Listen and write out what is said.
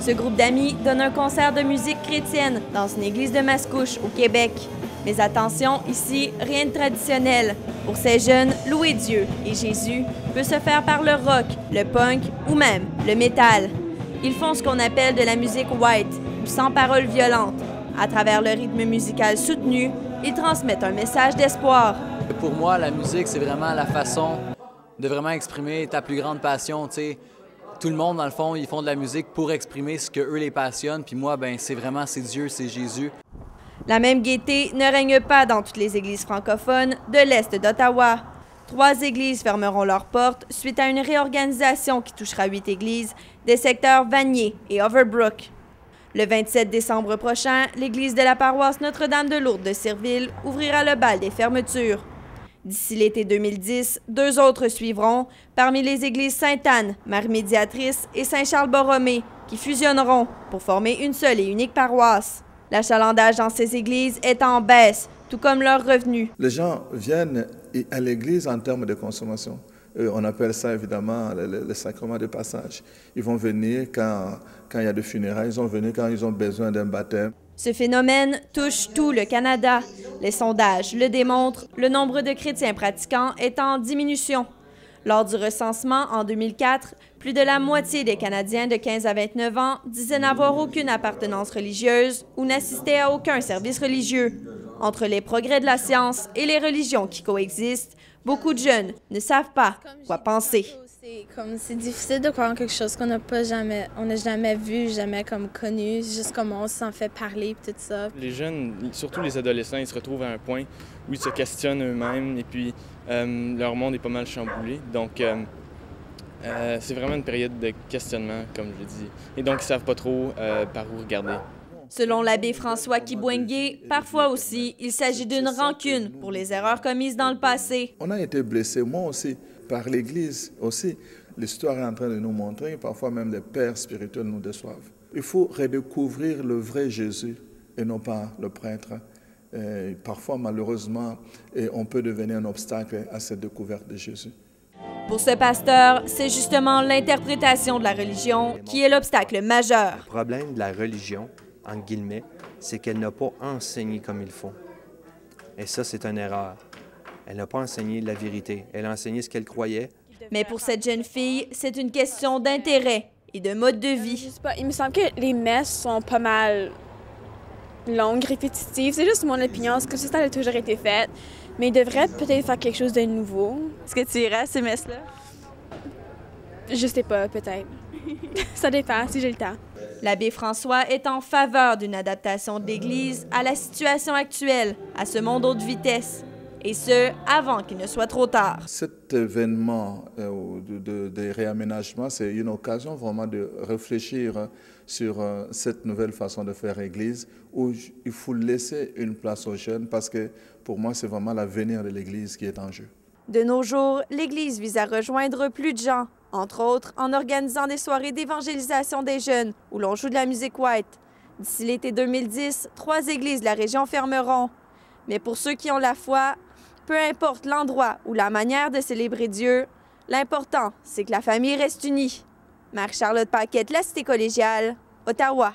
Ce groupe d'amis donne un concert de musique chrétienne dans une église de Mascouche, au Québec. Mais attention, ici, rien de traditionnel. Pour ces jeunes, louer Dieu et Jésus peut se faire par le rock, le punk ou même le métal. Ils font ce qu'on appelle de la musique white, ou sans paroles violentes. À travers le rythme musical soutenu, ils transmettent un message d'espoir. Pour moi, la musique, c'est vraiment la façon de vraiment exprimer ta plus grande passion, tu sais. Tout le monde, dans le fond, ils font de la musique pour exprimer ce que eux les passionne. Puis moi, ben c'est Dieu, c'est Jésus. La même gaieté ne règne pas dans toutes les églises francophones de l'Est d'Ottawa. 3 églises fermeront leurs portes suite à une réorganisation qui touchera 8 églises des secteurs Vanier et Overbrook. Le 27 décembre prochain, l'église de la paroisse Notre-Dame de Lourdes de Sirville ouvrira le bal des fermetures. D'ici l'été 2010, 2 autres suivront, parmi les églises Sainte-Anne, Marie Médiatrice et Saint-Charles-Borromée, qui fusionneront pour former une seule et unique paroisse. L'achalandage dans ces églises est en baisse, tout comme leurs revenus. Les gens viennent à l'église en termes de consommation. On appelle ça évidemment le sacrement de passage. Ils vont venir quand il y a des funérailles, ils vont venir quand ils ont besoin d'un baptême. Ce phénomène touche tout le Canada. Les sondages le démontrent, le nombre de chrétiens pratiquants est en diminution. Lors du recensement en 2004, plus de la moitié des Canadiens de 15 à 29 ans disaient n'avoir aucune appartenance religieuse ou n'assistaient à aucun service religieux. Entre les progrès de la science et les religions qui coexistent, beaucoup de jeunes ne savent pas quoi penser. C'est difficile de croire en quelque chose qu'on n'a jamais vu, jamais connu, juste comme on s'en fait parler et tout ça. Les jeunes, surtout les adolescents, ils se retrouvent à un point où ils se questionnent eux-mêmes et puis leur monde est pas mal chamboulé. Donc c'est vraiment une période de questionnement, comme je dis. Et donc ils savent pas trop par où regarder. Selon l'abbé François Kibwenge, parfois aussi, il s'agit d'une rancune pour les erreurs commises dans le passé. On a été blessés, moi aussi, par l'Église aussi. L'histoire est en train de nous montrer, parfois même les pères spirituels nous déçoivent. Il faut redécouvrir le vrai Jésus et non pas le prêtre. Et parfois, malheureusement, on peut devenir un obstacle à cette découverte de Jésus. Pour ce pasteur, c'est justement l'interprétation de la religion qui est l'obstacle majeur. Le problème de la religion, en guillemets, c'est qu'elle n'a pas enseigné comme il faut. Et ça, c'est une erreur. Elle n'a pas enseigné la vérité. Elle a enseigné ce qu'elle croyait. Mais pour cette jeune fille, c'est une question d'intérêt et de mode de vie. Je sais pas, il me semble que les messes sont pas mal longues, répétitives. C'est juste mon opinion, c'est comme si ça a toujours été fait. Mais il devrait peut-être faire quelque chose de nouveau. Est-ce que tu irais à ces messes-là? Je sais pas, peut-être. Ça dépend, si j'ai le temps. L'abbé François est en faveur d'une adaptation de l'Église à la situation actuelle, à ce monde haute vitesse, et ce, avant qu'il ne soit trop tard. Cet événement de réaménagement, c'est une occasion vraiment de réfléchir sur cette nouvelle façon de faire Église, où il faut laisser une place aux jeunes, parce que pour moi, c'est vraiment l'avenir de l'Église qui est en jeu. De nos jours, l'Église vise à rejoindre plus de gens, entre autres en organisant des soirées d'évangélisation des jeunes où l'on joue de la musique white. D'ici l'été 2010, 3 églises de la région fermeront. Mais pour ceux qui ont la foi, peu importe l'endroit ou la manière de célébrer Dieu, l'important, c'est que la famille reste unie. Marie-Charlotte Paquette, La Cité collégiale, Ottawa.